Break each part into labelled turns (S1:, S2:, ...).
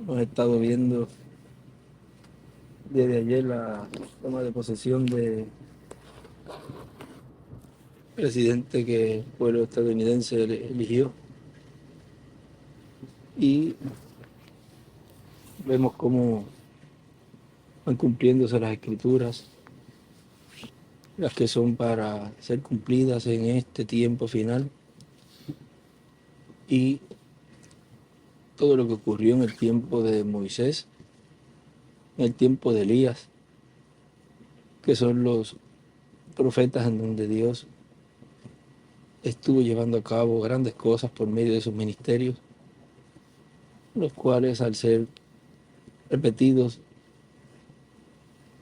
S1: Hemos estado viendo desde ayer la toma de posesión del presidente que el pueblo estadounidense eligió y vemos cómo van cumpliéndose las escrituras, las que son para ser cumplidas en este tiempo final, y todo lo que ocurrió en el tiempo de Moisés, en el tiempo de Elías, que son los profetas en donde Dios estuvo llevando a cabo grandes cosas por medio de sus ministerios, los cuales, al ser repetidos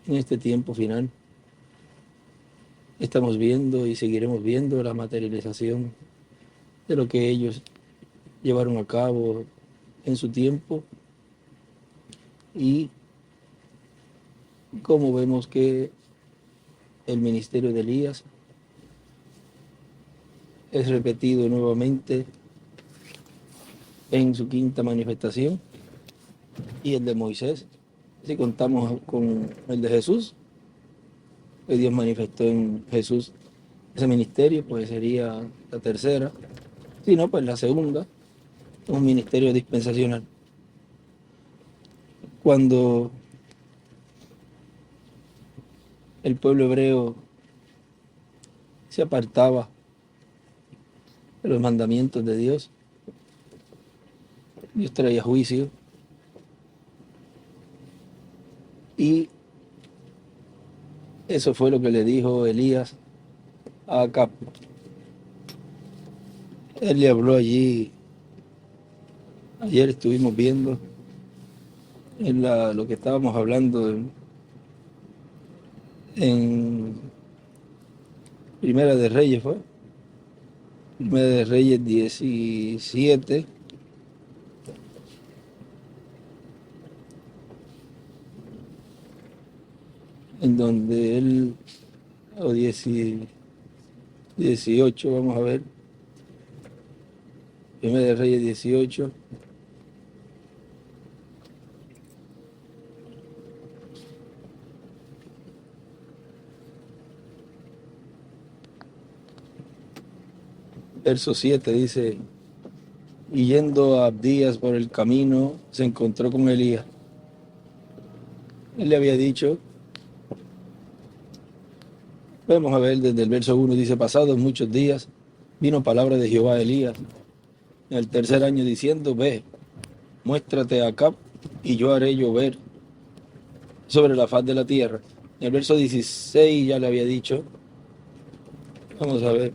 S1: en este tiempo final, estamos viendo y seguiremos viendo la materialización de lo que ellos llevaron a cabo en su tiempo, y como vemos que el ministerio de Elías es repetido nuevamente en su quinta manifestación, y el de Moisés, si contamos con el de Jesús, que Dios manifestó en Jesús ese ministerio, pues sería la tercera. Si no, pues la segunda, un ministerio dispensacional. Cuando el pueblo hebreo se apartaba de los mandamientos de Dios, Dios traía juicio, y eso fue lo que le dijo Elías a Acab. Él le habló allí, ayer estuvimos viendo en lo que estábamos hablando en Primera de Reyes, fue Primera de Reyes 17, en donde él, o 18, vamos a ver, Primera de Reyes 18, verso 7 dice: y yendo a Abdías por el camino, se encontró con Elías. Él le había dicho, vamos a ver desde el verso 1, dice: pasados muchos días, vino palabra de Jehová a Elías en el tercer año, diciendo: ve, muéstrate a Acab, y yo haré llover sobre la faz de la tierra. En el verso 16 ya le había dicho, vamos a ver,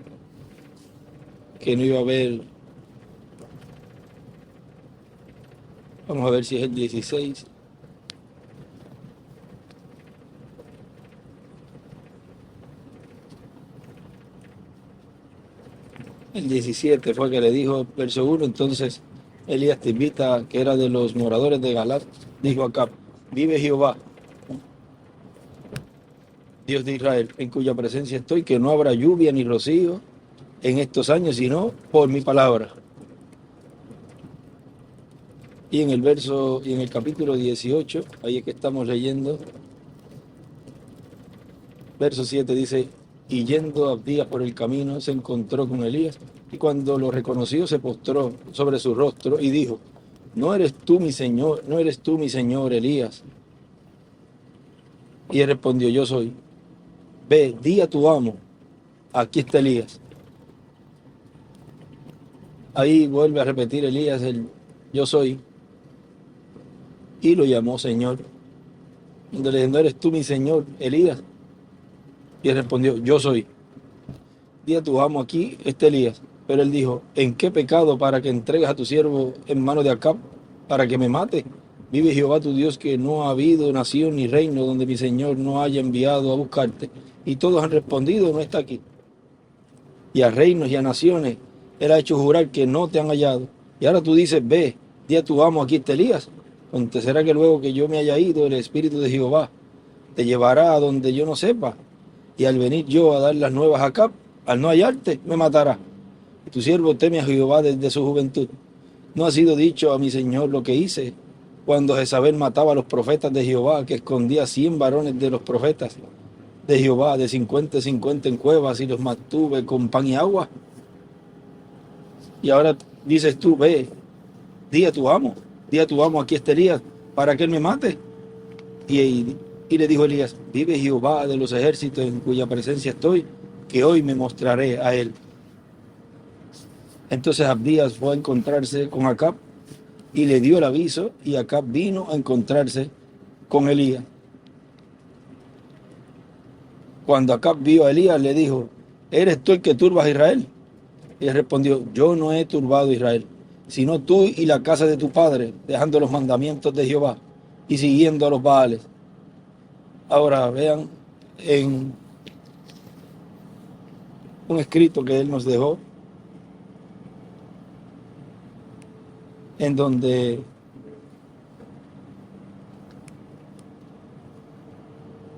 S1: que no iba a haber, vamos a ver si es el 16. El 17 fue que le dijo, verso 1, entonces Elías Tisbita, que era de los moradores de Galat, dijo a Acab: vive Jehová, Dios de Israel, en cuya presencia estoy, que no habrá lluvia ni rocío en estos años, sino por mi palabra. Y en el capítulo 18, ahí es que estamos leyendo, verso 7 dice: y yendo Abdías por el camino, se encontró con Elías, y cuando lo reconoció, se postró sobre su rostro y dijo: no eres tú mi señor Elías. Y él respondió: yo soy. Ve, di a tu amo, aquí está Elías. Ahí vuelve a repetir Elías el yo soy, y lo llamó Señor. Entonces le dijo: no eres tú mi señor Elías. Y él respondió: yo soy. Di a tu amo, aquí está Elías. Pero él dijo: ¿en qué pecado para que entregues a tu siervo en mano de Acab para que me mate? Vive Jehová tu Dios, que no ha habido nación ni reino donde mi señor no haya enviado a buscarte. Y todos han respondido: no está aquí. Y a reinos y a naciones él ha hecho jurar que no te han hallado. Y ahora tú dices: ve, di a tu amo, aquí está Elías. ¿Acontecerá que luego que yo me haya ido, el Espíritu de Jehová te llevará a donde yo no sepa? Y al venir yo a dar las nuevas a Acab, al no hallarte, me matará. Tu siervo teme a Jehová desde su juventud. No ha sido dicho a mi señor lo que hice cuando Jezabel mataba a los profetas de Jehová, que escondía 100 varones de los profetas de Jehová, de 50 en 50 en cuevas, y los mantuve con pan y agua. Y ahora dices tú, ve, di a tu amo, aquí está Elías, para que él me mate. Y le dijo Elías, vive Jehová de los ejércitos en cuya presencia estoy, que hoy me mostraré a él. Entonces Abdías fue a encontrarse con Acab y le dio el aviso, y Acab vino a encontrarse con Elías. Cuando Acab vio a Elías, le dijo, ¿eres tú el que turbas a Israel? Y él respondió, yo no he turbado a Israel, sino tú y la casa de tu padre, dejando los mandamientos de Jehová y siguiendo a los Baales. Ahora vean en un escrito que él nos dejó, en donde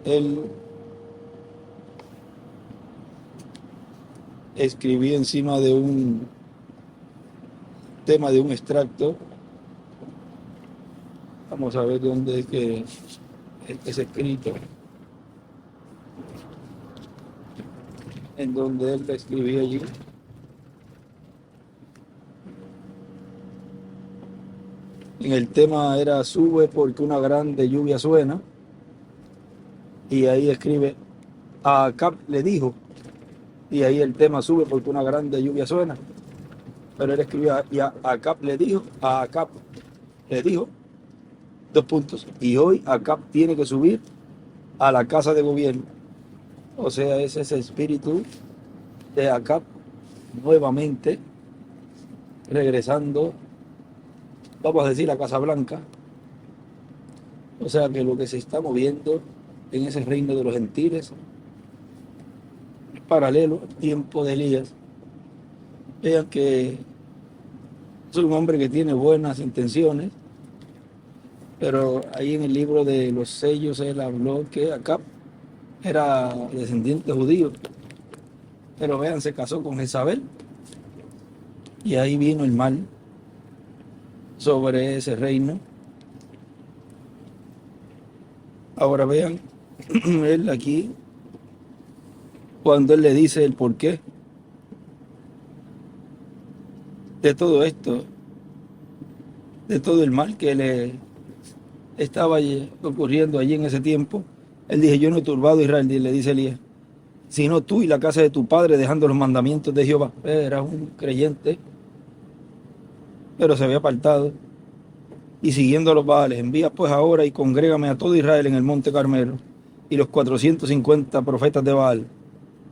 S1: él escribí encima de un tema de un extracto. Vamos a ver dónde es que es escrito, en donde él escribía allí. En el tema era sube porque una grande lluvia suena, y ahí escribe, a Acab le dijo, y ahí el tema sube porque una grande lluvia suena. Pero él escribió, y a Acab le dijo, dos puntos, y hoy Acab tiene que subir a la casa de gobierno. O sea, es ese espíritu de Acab nuevamente regresando, vamos a decir, a Casa Blanca. O sea que lo que se está moviendo en ese reino de los gentiles es paralelo al tiempo de Elías. Vean que es un hombre que tiene buenas intenciones, pero ahí en el libro de los sellos él habló que Acab era descendiente judío, pero vean, se casó con Jezabel y ahí vino el mal sobre ese reino. Ahora vean, él aquí, cuando él le dice el porqué de todo esto, de todo el mal que le estaba ocurriendo allí en ese tiempo, él dice, yo no he turbado a Israel, le dice Elías, sino tú y la casa de tu padre dejando los mandamientos de Jehová. Era un creyente, pero se había apartado y siguiendo a los Baales. Envía pues ahora y congrégame a todo Israel en el monte Carmelo, y los 450 profetas de Baal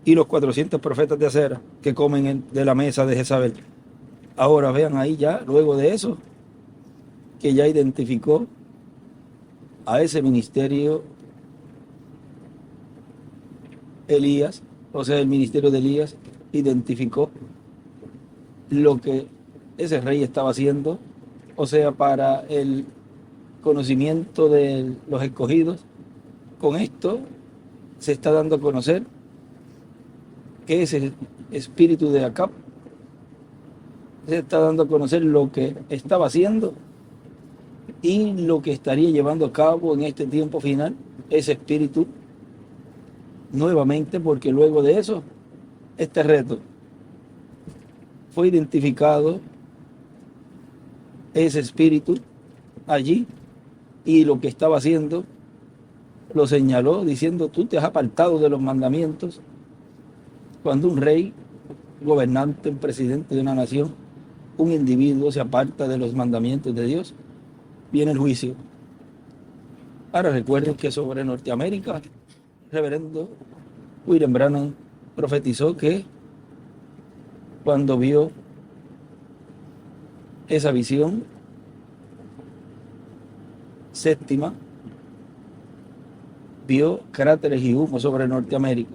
S1: y los 400 profetas de Acera que comen de la mesa de Jezabel. Ahora vean ahí ya, luego de eso, que ya identificó a ese ministerio Elías, o sea, el ministerio de Elías identificó lo que ese rey estaba haciendo, o sea, para el conocimiento de los escogidos. Con esto se está dando a conocer que es el espíritu de Acab, se está dando a conocer lo que estaba haciendo y lo que estaría llevando a cabo en este tiempo final, ese espíritu nuevamente, porque luego de eso, este reto fue identificado, ese espíritu allí, y lo que estaba haciendo lo señaló diciendo, tú te has apartado de los mandamientos. Cuando un rey, gobernante, un presidente de una nación, un individuo se aparta de los mandamientos de Dios, viene el juicio. Ahora recuerden que sobre Norteamérica, el reverendo William Branham profetizó que cuando vio esa visión séptima, vio cráteres y humo sobre Norteamérica,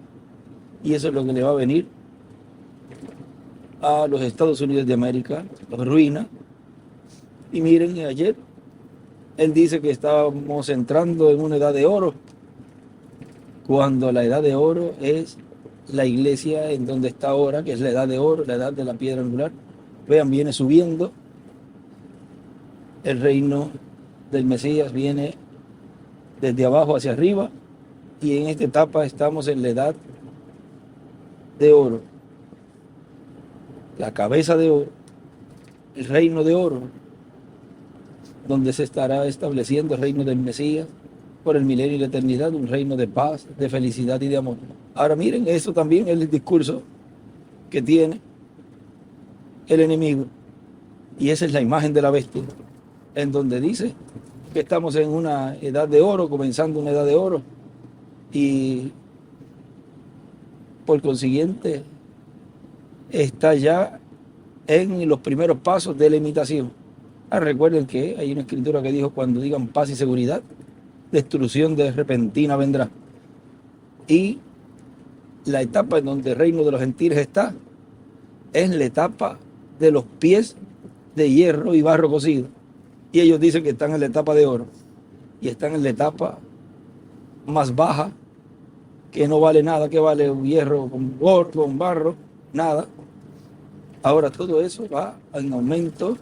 S1: y eso es lo que le va a venir a los Estados Unidos de América, los ruina. Y miren, ayer él dice que estábamos entrando en una edad de oro, cuando la edad de oro es la iglesia en donde está ahora, que es la edad de oro, la edad de la piedra angular. Vean, viene subiendo el reino del Mesías viene desde abajo hacia arriba, y en esta etapa estamos en la edad de oro, la cabeza de oro, el reino de oro, donde se estará estableciendo el reino del Mesías por el milenio y la eternidad, un reino de paz, de felicidad y de amor. Ahora miren, eso también es el discurso que tiene el enemigo, y esa es la imagen de la bestia, en donde dice que estamos en una edad de oro, comenzando una edad de oro, y por consiguiente está ya en los primeros pasos de la imitación. Recuerden que hay una escritura que dijo: cuando digan paz y seguridad, destrucción de repentina vendrá. Y la etapa en donde el reino de los gentiles está es la etapa de los pies de hierro y barro cocido. Y ellos dicen que están en la etapa de oro, y están en la etapa más baja, que no vale nada, que vale un hierro con oro, con barro, nada. Ahora todo eso va en aumento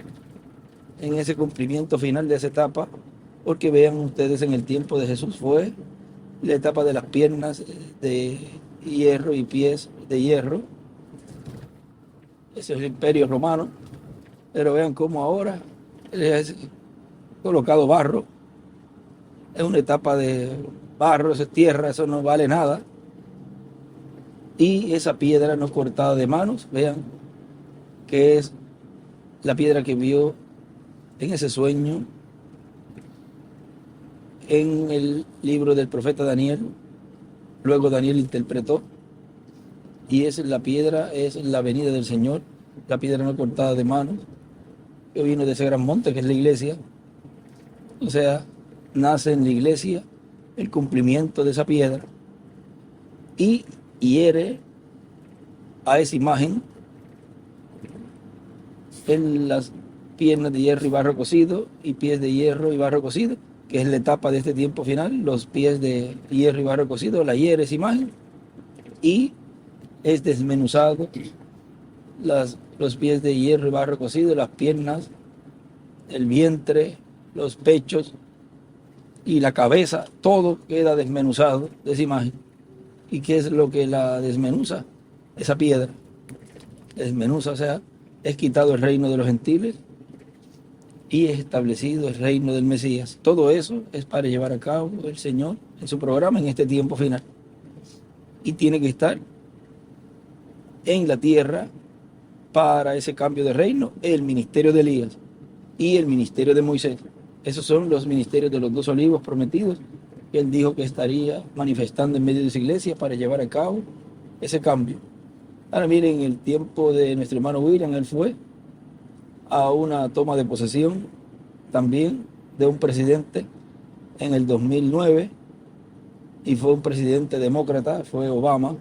S1: en ese cumplimiento final de esa etapa, porque vean ustedes, en el tiempo de Jesús fue la etapa de las piernas de hierro y pies de hierro. Ese es el imperio romano. Pero vean cómo ahora es colocado barro. Es una etapa de barro, eso es tierra, eso no vale nada. Y esa piedra no cortada de manos, vean que es la piedra que vio en ese sueño en el libro del profeta Daniel. Luego Daniel interpretó, y es la piedra, es la venida del Señor, la piedra no cortada de manos, que vino de ese gran monte que es la iglesia. O sea, nace en la iglesia el cumplimiento de esa piedra, y hiere a esa imagen en las piernas de hierro y barro cocido, y pies de hierro y barro cocido, que es la etapa de este tiempo final. Los pies de hierro y barro cocido la hiere esa imagen, y es desmenuzado los pies de hierro y barro cocido, las piernas, el vientre, los pechos y la cabeza, todo queda desmenuzado de esa imagen. ¿Y qué es lo que la desmenuza? Esa piedra desmenuza, o sea, es quitado el reino de los gentiles y es establecido el reino del Mesías. Todo eso es para llevar a cabo el Señor en su programa en este tiempo final, y tiene que estar en la tierra para ese cambio de reino el ministerio de Elías y el ministerio de Moisés. Esos son los ministerios de los dos olivos prometidos, que él dijo que estaría manifestando en medio de su iglesia para llevar a cabo ese cambio. Ahora miren, el tiempo de nuestro hermano William, él fue a una toma de posesión también de un presidente en el 2009, y fue un presidente demócrata, fue Obama.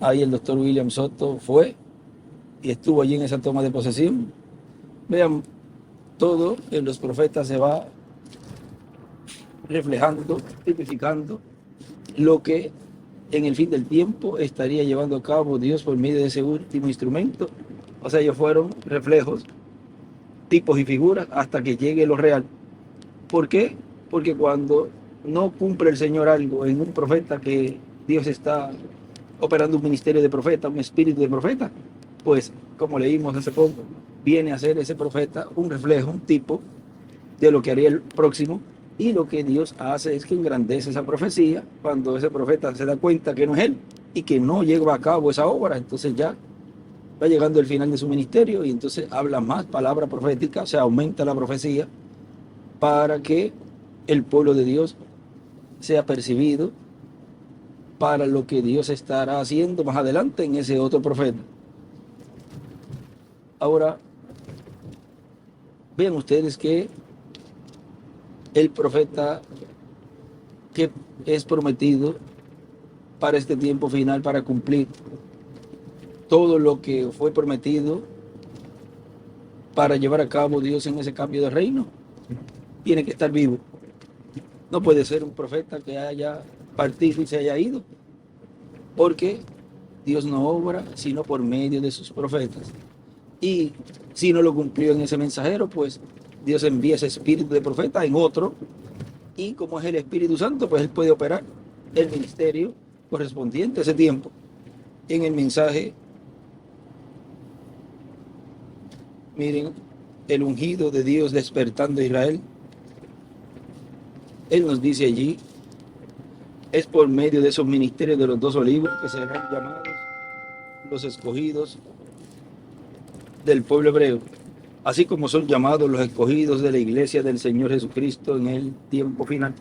S1: Ahí el doctor William Soto fue y estuvo allí en esa toma de posesión. Vean, todo en los profetas se va reflejando, tipificando lo que en el fin del tiempo estaría llevando a cabo Dios por medio de ese último instrumento. O sea, ellos fueron reflejos, tipos y figuras hasta que llegue lo real. ¿Por qué? Porque cuando no cumple el Señor algo en un profeta, que Dios está operando un ministerio de profeta, un espíritu de profeta, pues como leímos hace poco, viene a ser ese profeta un reflejo, un tipo de lo que haría el próximo. Y lo que Dios hace es que engrandece esa profecía cuando ese profeta se da cuenta que no es él y que no lleva a cabo esa obra. Entonces ya va llegando el final de su ministerio, y entonces habla más palabra profética, o sea, aumenta la profecía para que el pueblo de Dios sea percibido para lo que Dios estará haciendo más adelante en ese otro profeta. Ahora, vean ustedes que el profeta que es prometido para este tiempo final, para cumplir todo lo que fue prometido para llevar a cabo Dios en ese cambio de reino, tiene que estar vivo. No puede ser un profeta que haya partido y se haya ido, porque Dios no obra sino por medio de sus profetas. Y si no lo cumplió en ese mensajero, pues Dios envía ese espíritu de profeta en otro, y como es el Espíritu Santo, pues él puede operar el ministerio correspondiente a ese tiempo. En el mensaje, miren, el ungido de Dios despertando a Israel, él nos dice allí, es por medio de esos ministerios de los 2 olivos que serán llamados los escogidos del pueblo hebreo, así como son llamados los escogidos de la iglesia del Señor Jesucristo en el tiempo final.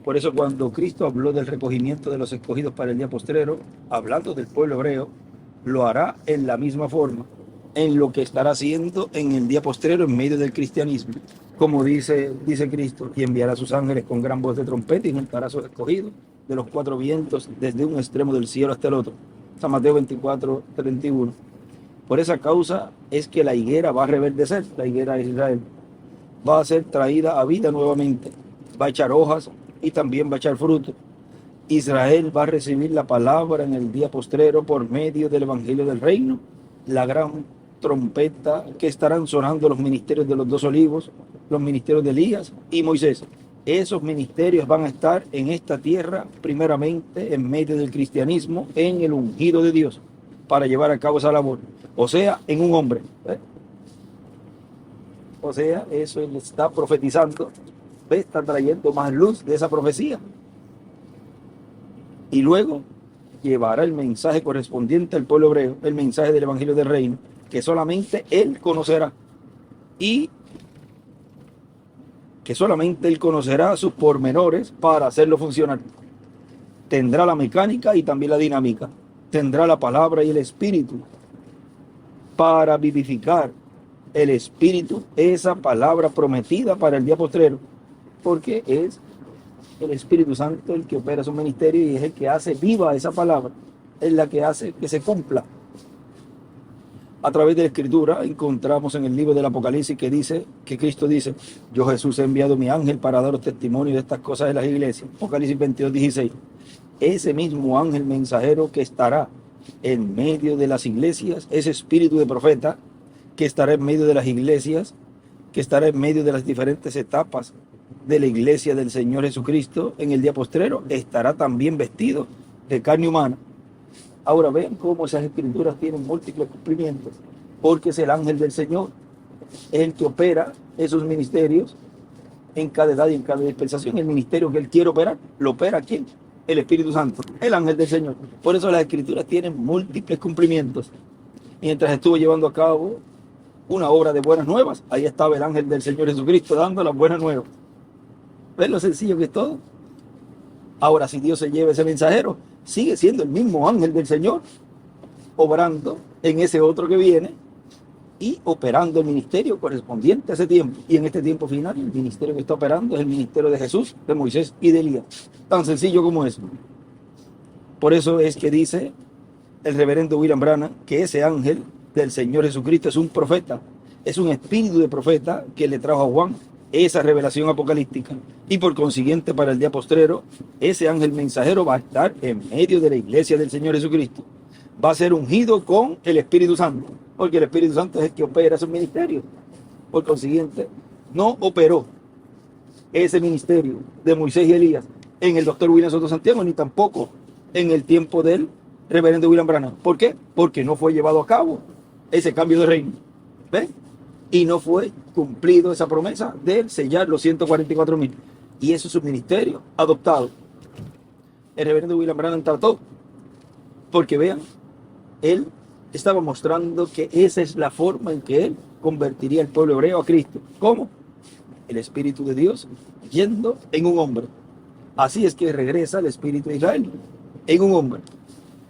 S1: Por eso cuando Cristo habló del recogimiento de los escogidos para el día postrero, hablando del pueblo hebreo, lo hará en la misma forma, en lo que estará haciendo en el día postrero en medio del cristianismo. Como dice Cristo, y enviará a sus ángeles con gran voz de trompeta y juntará a sus escogidos de los 4 vientos desde un extremo del cielo hasta el otro. San Mateo 24:31. Por esa causa es que la higuera va a reverdecer, la higuera de Israel, va a ser traída a vida nuevamente, va a echar hojas y también va a echar fruto. Israel va a recibir la palabra en el día postrero por medio del evangelio del reino, la gran trompeta que estarán sonando los ministerios de los 2 olivos, los ministerios de Elías y Moisés. Esos ministerios van a estar en esta tierra, primeramente en medio del cristianismo, en el ungido de Dios, para llevar a cabo esa labor. O sea, en un hombre. O sea, eso él está profetizando, está trayendo más luz de esa profecía. Y luego llevará el mensaje correspondiente al pueblo hebreo, el mensaje del evangelio del reino, que solamente él conocerá. Y que solamente él conocerá sus pormenores para hacerlo funcionar. Tendrá la mecánica y también la dinámica. Tendrá la palabra y el espíritu para vivificar el espíritu, esa palabra prometida para el día postrero, porque es el Espíritu Santo el que opera su ministerio y es el que hace viva esa palabra, es la que hace que se cumpla. A través de la Escritura encontramos en el libro del Apocalipsis que Cristo dice, yo Jesús he enviado mi ángel para daros testimonio de estas cosas de las iglesias. Apocalipsis 22:16. Ese mismo ángel mensajero que estará en medio de las iglesias, ese espíritu de profeta que estará en medio de las iglesias, que estará en medio de las diferentes etapas de la iglesia del Señor Jesucristo en el día postrero, estará también vestido de carne humana. Ahora vean cómo esas escrituras tienen múltiples cumplimientos, porque es el ángel del Señor, es el que opera esos ministerios en cada edad y en cada dispensación. El ministerio que él quiere operar, lo opera ¿quién? El Espíritu Santo, el ángel del Señor. Por eso las escrituras tienen múltiples cumplimientos. Mientras estuvo llevando a cabo una obra de buenas nuevas, ahí estaba el ángel del Señor Jesucristo dando las buenas nuevas. ¿Ven lo sencillo que es todo? Ahora, si Dios se lleva ese mensajero, sigue siendo el mismo ángel del Señor, obrando en ese otro que viene y operando el ministerio correspondiente a ese tiempo. Y en este tiempo final, el ministerio que está operando es el ministerio de Jesús, de Moisés y de Elías. Tan sencillo como eso. Por eso es que dice el reverendo William Branham que ese ángel del Señor Jesucristo es un profeta, es un espíritu de profeta que le trajo a Juan esa revelación apocalíptica, y por consiguiente para el día postrero ese ángel mensajero va a estar en medio de la iglesia del Señor Jesucristo, va a ser ungido con el Espíritu Santo, porque el Espíritu Santo es el que opera esos ministerios. Por consiguiente no operó ese ministerio de Moisés y Elías en el doctor William Soto Santiago, ni tampoco en el tiempo del reverendo William Branham. ¿Por qué? Porque no fue llevado a cabo ese cambio de reino. ¿Ven? Y no fue cumplido esa promesa de sellar los 144,000. Y eso es su ministerio adoptado. El reverendo William Branham trató, porque vean, él estaba mostrando que esa es la forma en que él convertiría al pueblo hebreo a Cristo. ¿Cómo? El Espíritu de Dios yendo en un hombre. Así es que regresa el Espíritu de Israel en un hombre.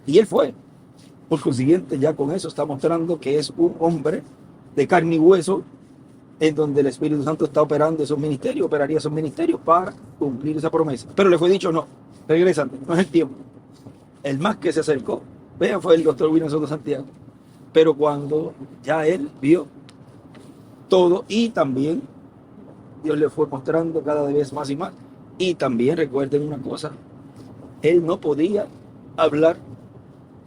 S1: Y él fue. Por consiguiente, ya con eso está mostrando que es un hombre de carne y hueso, en donde el Espíritu Santo está operando esos ministerios, operaría esos ministerios para cumplir esa promesa. Pero le fue dicho, no, regrésate, no es el tiempo. El más que se acercó, vean, fue el doctor William Soto Santiago. Pero cuando ya él vio todo, y también Dios le fue mostrando cada vez más y más. Y también recuerden una cosa, él no podía hablar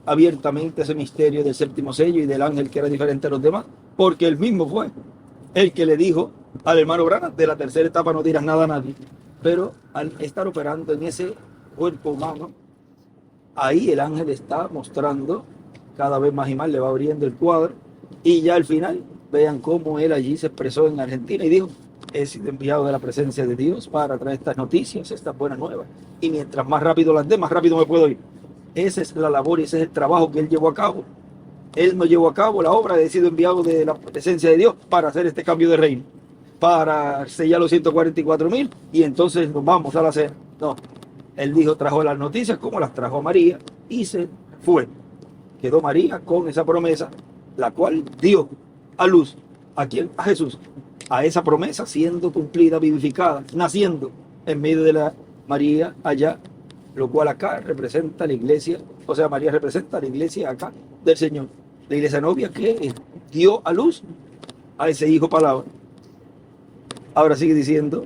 S1: abiertamente ese misterio del séptimo sello y del ángel que era diferente a los demás, porque él mismo fue el que le dijo al hermano Branham, de la tercera etapa no dirás nada a nadie. Pero al estar operando en ese cuerpo humano, ahí el ángel está mostrando cada vez más y más, le va abriendo el cuadro, y ya al final vean cómo él allí se expresó en Argentina y dijo: he sido enviado de la presencia de Dios para traer estas noticias, estas buenas nuevas, y mientras más rápido las dé, más rápido me puedo ir. Esa es la labor y ese es el trabajo que él llevó a cabo. Él no llevó a cabo la obra de haber sido enviado de la presencia de Dios para hacer este cambio de reino, para sellar los 144,000 y entonces nos vamos a la cena. No, él dijo, trajo las noticias como las trajo María y se fue. Quedó María con esa promesa, la cual dio a luz. ¿A quién? A Jesús. A esa promesa siendo cumplida, vivificada, naciendo en medio de la María allá, lo cual acá representa la iglesia, o sea, María representa a la iglesia acá del Señor. La iglesia novia que dio a luz a ese hijo palabra. Ahora sigue diciendo: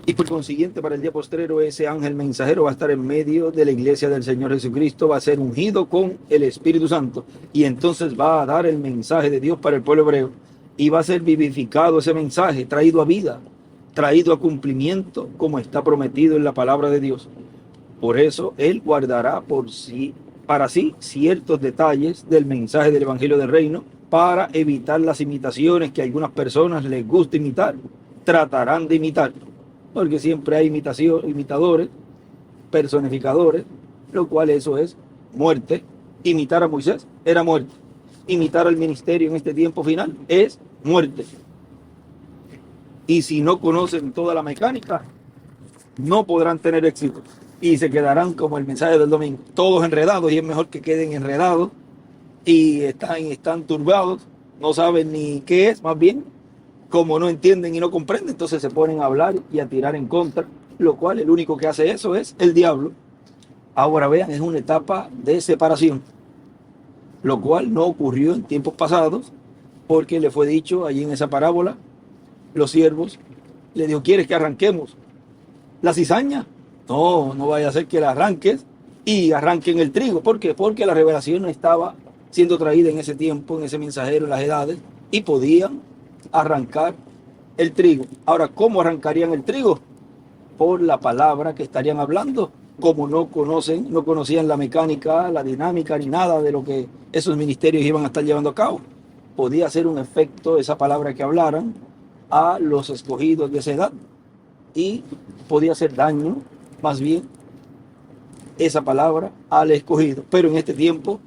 S1: y por consiguiente, para el día postrero, ese ángel mensajero va a estar en medio de la iglesia del Señor Jesucristo, va a ser ungido con el Espíritu Santo, y entonces va a dar el mensaje de Dios para el pueblo hebreo, y va a ser vivificado ese mensaje, traído a vida, traído a cumplimiento, como está prometido en la palabra de Dios. Por eso, Él guardará para sí ciertos detalles del mensaje del Evangelio del Reino, para evitar las imitaciones que a algunas personas les gusta imitar, tratarán de imitar. Porque siempre hay imitadores, personificadores, lo cual eso es muerte. Imitar a Moisés era muerte. Imitar al ministerio en este tiempo final es muerte. Y si no conocen toda la mecánica, no podrán tener éxito. Y se quedarán como el mensaje del domingo, todos enredados, y es mejor que queden enredados y están turbados, no saben ni qué es, más bien como no entienden y no comprenden, entonces se ponen a hablar y a tirar en contra, lo cual el único que hace eso es el diablo. Ahora vean, es una etapa de separación, lo cual no ocurrió en tiempos pasados, porque le fue dicho allí en esa parábola, los siervos le dijo: ¿quieres que arranquemos la cizaña? No, no vaya a ser que la arranques y arranquen el trigo. ¿Por qué? Porque la revelación no estaba siendo traída en ese tiempo, en ese mensajero, en las edades, y podían arrancar el trigo. Ahora, ¿cómo arrancarían el trigo? Por la palabra que estarían hablando. Como no conocían la mecánica, la dinámica, ni nada de lo que esos ministerios iban a estar llevando a cabo, podía ser un efecto esa palabra que hablaran a los escogidos de esa edad, y podía hacer daño, más bien, esa palabra al escogido. Pero en este tiempo,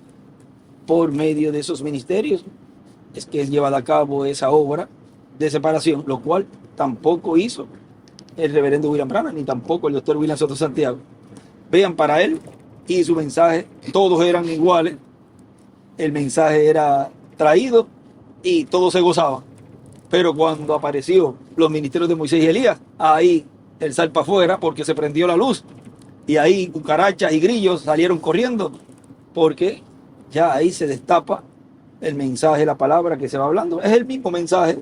S1: por medio de esos ministerios, es que es llevada a cabo esa obra de separación, lo cual tampoco hizo el reverendo William Branham, ni tampoco el doctor William Soto Santiago. Vean, para él y su mensaje, todos eran iguales, el mensaje era traído y todos se gozaban. Pero cuando apareció los ministerios de Moisés y Elías, ahí el sal para afuera, porque se prendió la luz, y ahí cucarachas y grillos salieron corriendo, porque ya ahí se destapa el mensaje, la palabra que se va hablando. Es el mismo mensaje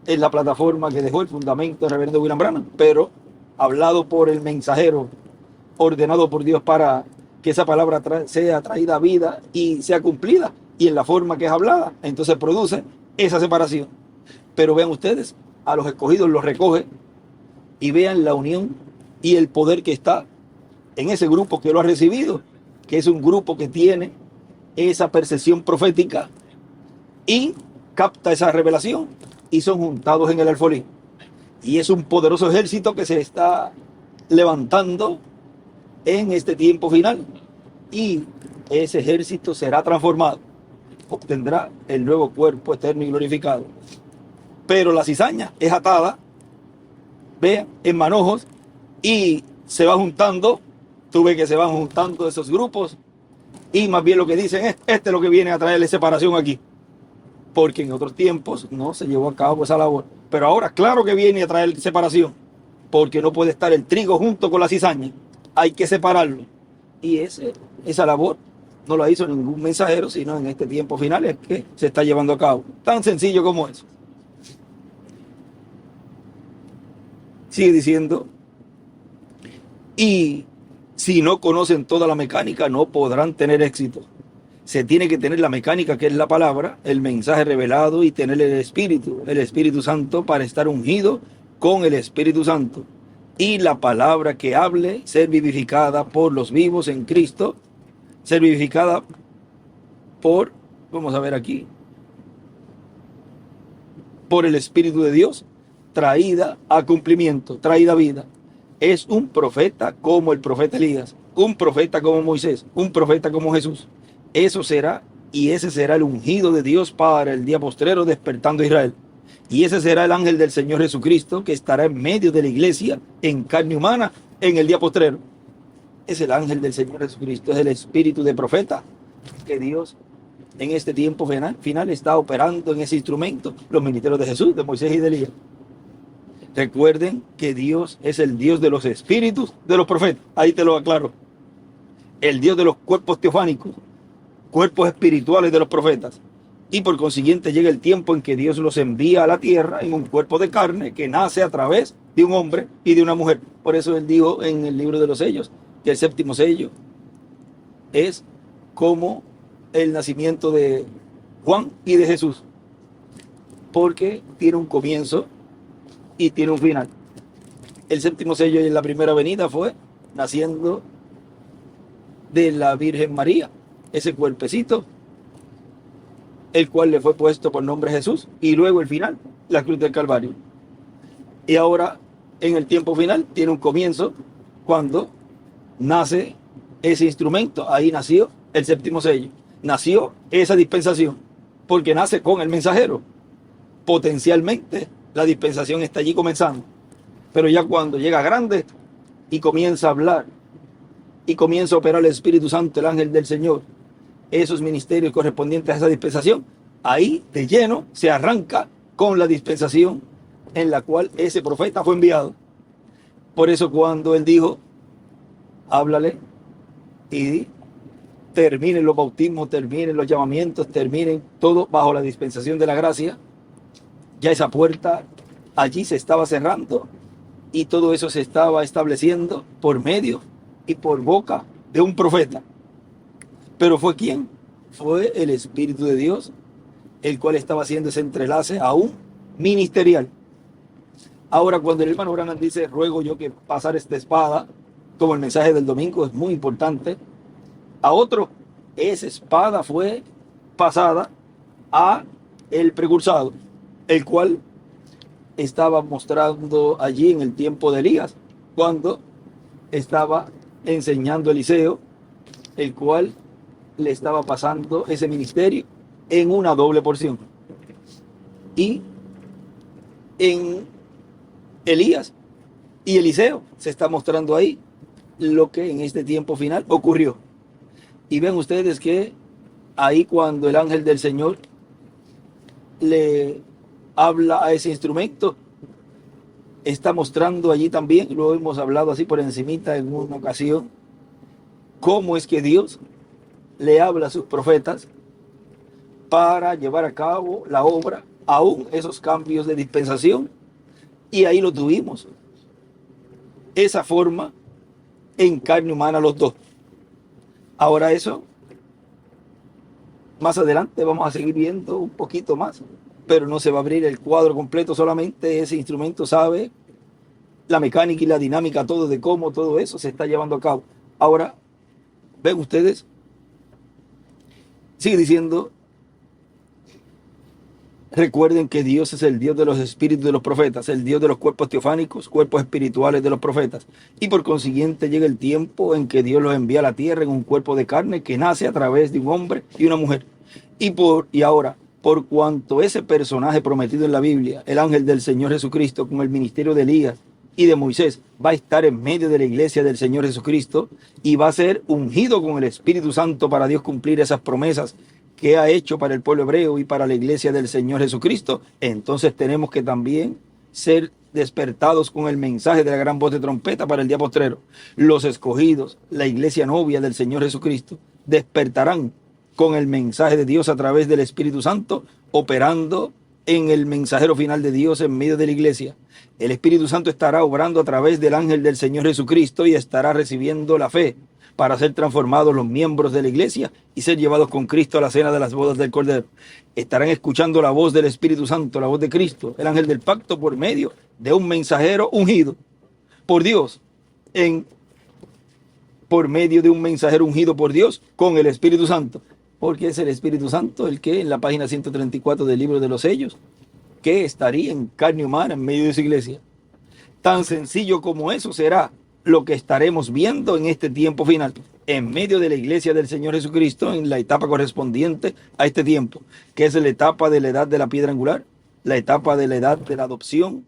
S1: en la plataforma que dejó el fundamento del reverendo William Branham, pero hablado por el mensajero, ordenado por Dios para que esa palabra sea traída a vida y sea cumplida, y en la forma que es hablada, entonces produce esa separación. Pero vean ustedes, a los escogidos los recoge, y vean la unión y el poder que está en ese grupo que lo ha recibido, que es un grupo que tiene esa percepción profética y capta esa revelación, y son juntados en el alfolí. Y es un poderoso ejército que se está levantando en este tiempo final, y ese ejército será transformado, obtendrá el nuevo cuerpo eterno y glorificado. Pero la cizaña es atada, vean, en manojos, y se va juntando. Tú ves que se van juntando esos grupos, y más bien lo que dicen es: este es lo que viene a traerle separación aquí, porque en otros tiempos no se llevó a cabo esa labor. Pero ahora claro que viene a traer separación, porque no puede estar el trigo junto con la cizaña, hay que separarlo. Y esa labor no la hizo ningún mensajero, sino en este tiempo final es que se está llevando a cabo. Tan sencillo como eso. Sigue diciendo: y si no conocen toda la mecánica, no podrán tener éxito. se tiene que tener la mecánica, que es la palabra, el mensaje revelado, y tener el Espíritu Santo, para estar ungido con el Espíritu Santo. Y la palabra que hable, ser vivificada por los vivos en Cristo, ser vivificada por, vamos a ver aquí, por el Espíritu de Dios, traída a cumplimiento, traída a vida. Es un profeta como el profeta Elías, un profeta como Moisés, un profeta como Jesús. Eso será, y ese será el ungido de Dios para el día postrero, despertando a Israel. Y ese será el ángel del Señor Jesucristo, que estará en medio de la iglesia en carne humana en el día postrero. Es el ángel del Señor Jesucristo, es el espíritu de profeta que Dios en este tiempo final está operando en ese instrumento, los ministerios de Jesús, de Moisés y de Elías. Recuerden que Dios es el Dios de los espíritus de los profetas. Ahí te lo aclaro. El Dios de los cuerpos teofánicos, cuerpos espirituales de los profetas. Y por consiguiente llega el tiempo en que Dios los envía a la tierra en un cuerpo de carne que nace a través de un hombre y de una mujer. Por eso él dijo en el libro de los sellos que el séptimo sello es como el nacimiento de Juan y de Jesús, porque tiene un comienzo y tiene un final. El séptimo sello en la primera venida fue naciendo de la Virgen María, ese cuerpecito, el cual le fue puesto por nombre Jesús, y luego el final, la cruz del Calvario. Y ahora, en el tiempo final, tiene un comienzo cuando nace ese instrumento. Ahí nació el séptimo sello, nació esa dispensación, porque nace con el mensajero. Potencialmente, la dispensación está allí comenzando, pero ya cuando llega grande y comienza a hablar, y comienza a operar el Espíritu Santo, el ángel del Señor, esos ministerios correspondientes a esa dispensación, ahí de lleno se arranca con la dispensación en la cual ese profeta fue enviado. Por eso cuando él dijo, háblale y terminen los bautismos, terminen los llamamientos, terminen todo bajo la dispensación de la gracia, ya esa puerta allí se estaba cerrando y todo eso se estaba estableciendo por medio y por boca de un profeta. Pero ¿fue quién? Fue el Espíritu de Dios, el cual estaba haciendo ese entrelace aún ministerial. Ahora, cuando el hermano Branham dice, ruego yo que pasar esta espada, como el mensaje del domingo, es muy importante. A otro, esa espada fue pasada a el precursado, el cual estaba mostrando allí en el tiempo de Elías, cuando estaba enseñando Eliseo, el cual le estaba pasando ese ministerio en una doble porción. Y en Elías y Eliseo se está mostrando ahí lo que en este tiempo final ocurrió. Y ven ustedes que ahí cuando el ángel del Señor le habla a ese instrumento, está mostrando allí también, lo hemos hablado así por encimita en una ocasión, cómo es que Dios le habla a sus profetas para llevar a cabo la obra, aún esos cambios de dispensación, y ahí lo tuvimos, esa forma en carne humana los dos. Ahora eso, más adelante vamos a seguir viendo un poquito más, pero no se va a abrir el cuadro completo, solamente ese instrumento sabe la mecánica y la dinámica, todo de cómo todo eso se está llevando a cabo. Ahora, ven ustedes, sigue diciendo, recuerden que Dios es el Dios de los espíritus de los profetas, el Dios de los cuerpos teofánicos, cuerpos espirituales de los profetas. Y por consiguiente llega el tiempo en que Dios los envía a la tierra en un cuerpo de carne que nace a través de un hombre y una mujer. Y ahora, por cuanto ese personaje prometido en la Biblia, el ángel del Señor Jesucristo, con el ministerio de Elías y de Moisés, va a estar en medio de la iglesia del Señor Jesucristo y va a ser ungido con el Espíritu Santo para Dios cumplir esas promesas que ha hecho para el pueblo hebreo y para la iglesia del Señor Jesucristo. Entonces tenemos que también ser despertados con el mensaje de la gran voz de trompeta para el día postrero. Los escogidos, la iglesia novia del Señor Jesucristo, despertarán con el mensaje de Dios a través del Espíritu Santo, operando en el mensajero final de Dios en medio de la iglesia. El Espíritu Santo estará obrando a través del ángel del Señor Jesucristo y estará recibiendo la fe para ser transformados los miembros de la iglesia y ser llevados con Cristo a la cena de las bodas del Cordero. Estarán escuchando la voz del Espíritu Santo, la voz de Cristo, el ángel del pacto, por medio de un mensajero ungido por Dios, por medio de un mensajero ungido por Dios con el Espíritu Santo. Porque es el Espíritu Santo el que en la página 134 del libro de los sellos, que estaría en carne humana en medio de su iglesia. Tan sencillo como eso será lo que estaremos viendo en este tiempo final, en medio de la iglesia del Señor Jesucristo, en la etapa correspondiente a este tiempo, que es la etapa de la edad de la piedra angular, la etapa de la edad de la adopción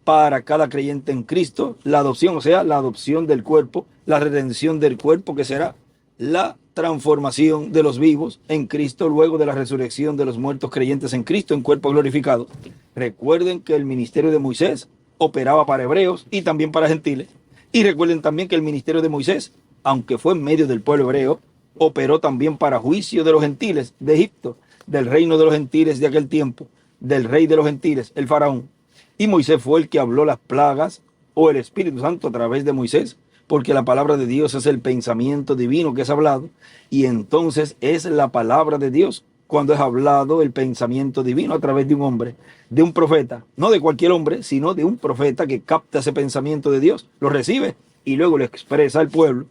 S1: para cada creyente en Cristo, la adopción, o sea, la adopción del cuerpo, la redención del cuerpo, que será la transformación de los vivos en Cristo luego de la resurrección de los muertos creyentes en Cristo en cuerpo glorificado. Recuerden que el ministerio de Moisés operaba para hebreos y también para gentiles. Y recuerden también que el ministerio de Moisés, aunque fue en medio del pueblo hebreo, operó también para juicio de los gentiles de Egipto, del reino de los gentiles de aquel tiempo, del rey de los gentiles, el faraón. Y Moisés fue el que habló las plagas, o el Espíritu Santo a través de Moisés, porque la palabra de Dios es el pensamiento divino que es hablado, y entonces es la palabra de Dios cuando es hablado el pensamiento divino a través de un hombre, de un profeta, no de cualquier hombre, sino de un profeta que capta ese pensamiento de Dios, lo recibe y luego lo expresa al pueblo.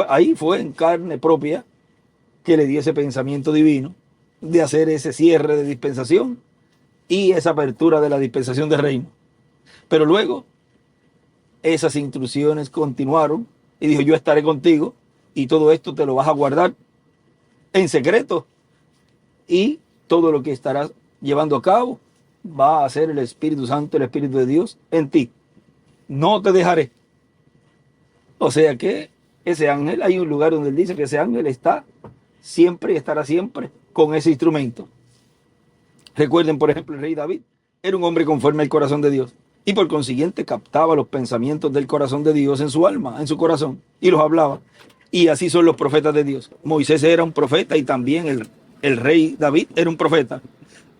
S1: Ahí fue en carne propia que le dio ese pensamiento divino de hacer ese cierre de dispensación y esa apertura de la dispensación del reino. Pero luego esas instrucciones continuaron y dijo: yo estaré contigo y todo esto te lo vas a guardar en secreto, y todo lo que estarás llevando a cabo va a ser el Espíritu Santo, el Espíritu de Dios en ti. No te dejaré. O sea que ese ángel, hay un lugar donde él dice que ese ángel está siempre y estará siempre con ese instrumento. Recuerden, por ejemplo, el rey David era un hombre conforme al corazón de Dios, y por consiguiente captaba los pensamientos del corazón de Dios en su alma, en su corazón, y los hablaba. Y así son los profetas de Dios. Moisés era un profeta y también el rey David era un profeta.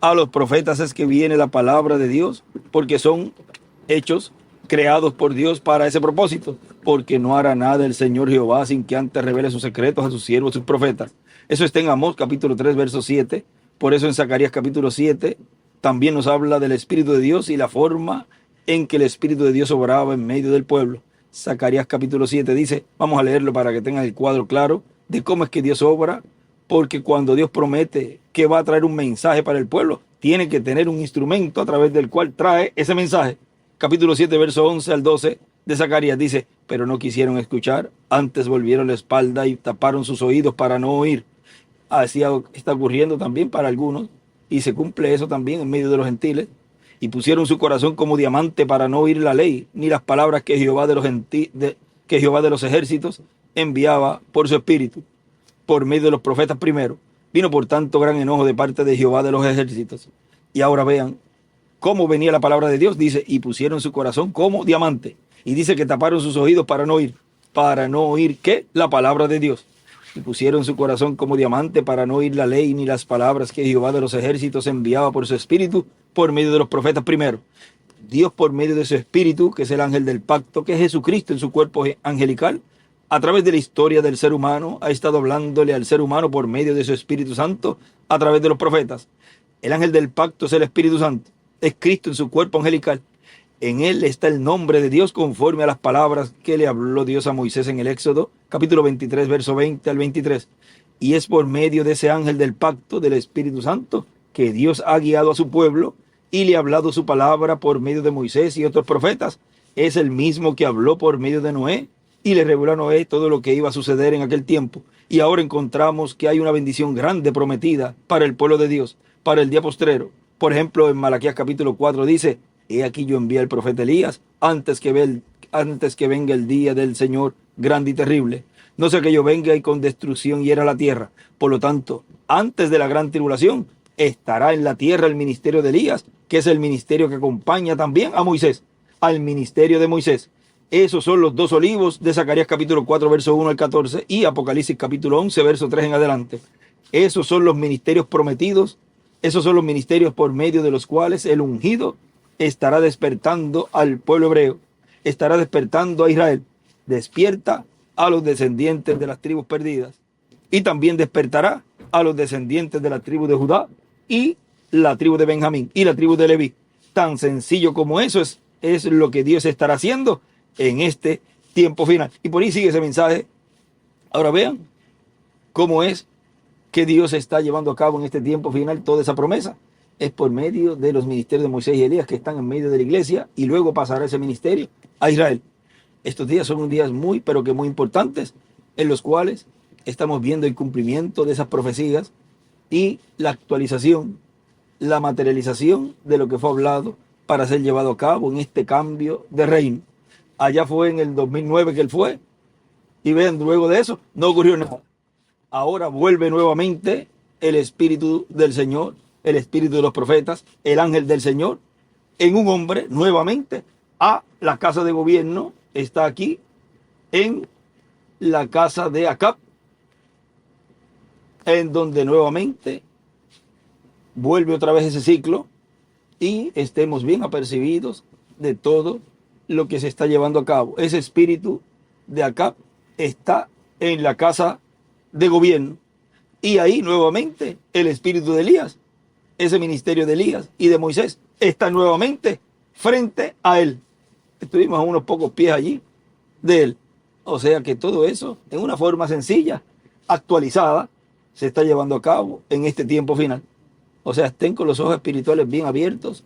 S1: A los profetas es que viene la palabra de Dios, porque son hechos creados por Dios para ese propósito, porque no hará nada el Señor Jehová sin que antes revele sus secretos a sus siervos, sus profetas. Eso está en Amós capítulo 3 verso 7. Por eso en Zacarías capítulo 7 también nos habla del Espíritu de Dios y la forma en que el Espíritu de Dios obraba en medio del pueblo. Zacarías capítulo 7 dice, vamos a leerlo para que tengan el cuadro claro de cómo es que Dios obra, porque cuando Dios promete que va a traer un mensaje para el pueblo, tiene que tener un instrumento a través del cual trae ese mensaje. Capítulo 7, verso 11 al 12 de Zacarías dice, pero no quisieron escuchar, antes volvieron la espalda y taparon sus oídos para no oír. Así está ocurriendo también para algunos, y se cumple eso también en medio de los gentiles. Y pusieron su corazón como diamante para no oír la ley, ni las palabras que Jehová de los ejércitos enviaba por su espíritu, por medio de los profetas primero. Vino por tanto gran enojo de parte de Jehová de los ejércitos. Y ahora vean cómo venía la palabra de Dios. Dice, y pusieron su corazón como diamante. Y dice que taparon sus oídos para no oír. ¿Para no oír qué? La palabra de Dios. Y pusieron su corazón como diamante para no oír la ley ni las palabras que Jehová de los ejércitos enviaba por su espíritu, por medio de los profetas primero. Dios, por medio de su espíritu, que es el ángel del pacto, que es Jesucristo en su cuerpo angelical, a través de la historia del ser humano, ha estado hablándole al ser humano por medio de su Espíritu Santo, a través de los profetas. El ángel del pacto es el Espíritu Santo, es Cristo en su cuerpo angelical. En él está el nombre de Dios conforme a las palabras que le habló Dios a Moisés en el Éxodo, capítulo 23, verso 20 al 23. Y es por medio de ese ángel del pacto, del Espíritu Santo, que Dios ha guiado a su pueblo y le ha hablado su palabra por medio de Moisés y otros profetas. Es el mismo que habló por medio de Noé y le reveló a Noé todo lo que iba a suceder en aquel tiempo. Y ahora encontramos que hay una bendición grande prometida para el pueblo de Dios, para el día postrero. Por ejemplo, en Malaquías capítulo 4 dice, he aquí yo envié al profeta Elías antes que venga el día del Señor grande y terrible. No sea que yo venga y con destrucción hiera la tierra. Por lo tanto, antes de la gran tribulación, estará en la tierra el ministerio de Elías, que es el ministerio que acompaña también a Moisés, al ministerio de Moisés. Esos son los dos olivos de Zacarías capítulo 4, verso 1 al 14 y Apocalipsis capítulo 11, verso 3 en adelante. Esos son los ministerios prometidos, esos son los ministerios por medio de los cuales el ungido estará despertando al pueblo hebreo, estará despertando a Israel. Despierta a los descendientes de las tribus perdidas, y también despertará a los descendientes de la tribu de Judá y la tribu de Benjamín y la tribu de Leví. Tan sencillo como eso es lo que Dios estará haciendo en este tiempo final. Y por ahí sigue ese mensaje. Ahora vean cómo es que Dios está llevando a cabo en este tiempo final toda esa promesa. Es por medio de los ministerios de Moisés y Elías, que están en medio de la iglesia, y luego pasará ese ministerio a Israel. Estos días son días muy, pero que muy importantes, en los cuales estamos viendo el cumplimiento de esas profecías y la actualización, la materialización de lo que fue hablado para ser llevado a cabo en este cambio de reino. Allá fue en el 2009 que él fue, y vean, luego de eso no ocurrió nada. Ahora vuelve nuevamente el Espíritu del Señor, el Espíritu de los profetas, el ángel del Señor, en un hombre nuevamente a la casa de gobierno. Está aquí en la casa de Acab, en donde nuevamente vuelve otra vez ese ciclo y estemos bien apercibidos de todo lo que se está llevando a cabo. Ese espíritu de Acab está en la casa de gobierno, y ahí nuevamente el espíritu de Elías, ese ministerio de Elías y de Moisés, está nuevamente frente a él. Estuvimos a unos pocos pies allí de él. O sea que todo eso, en una forma sencilla, actualizada, se está llevando a cabo en este tiempo final. O sea, estén con los ojos espirituales bien abiertos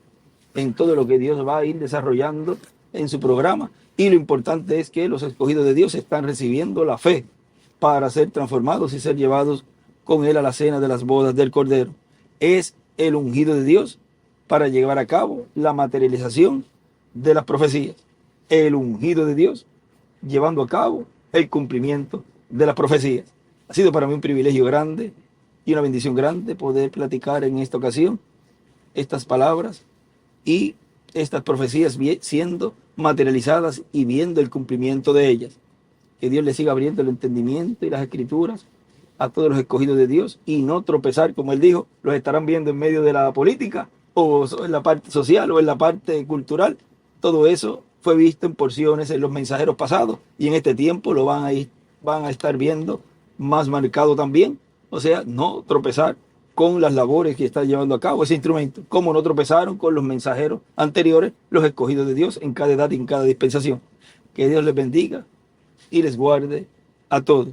S1: en todo lo que Dios va a ir desarrollando en su programa. Y lo importante es que los escogidos de Dios están recibiendo la fe para ser transformados y ser llevados con él a la cena de las bodas del Cordero. Es el ungido de Dios para llevar a cabo la materialización de las profecías. El ungido de Dios llevando a cabo el cumplimiento de las profecías. Ha sido para mí un privilegio grande y una bendición grande poder platicar en esta ocasión estas palabras y estas profecías siendo materializadas y viendo el cumplimiento de ellas. Que Dios le siga abriendo el entendimiento y las escrituras a todos los escogidos de Dios, y no tropezar, como él dijo, los estarán viendo en medio de la política o en la parte social o en la parte cultural. Todo eso fue visto en porciones en los mensajeros pasados, y en este tiempo lo van a estar viendo más marcado también. O sea, no tropezar con las labores que está llevando a cabo ese instrumento, como no tropezaron con los mensajeros anteriores, los escogidos de Dios en cada edad y en cada dispensación. Que Dios les bendiga y les guarde a todos.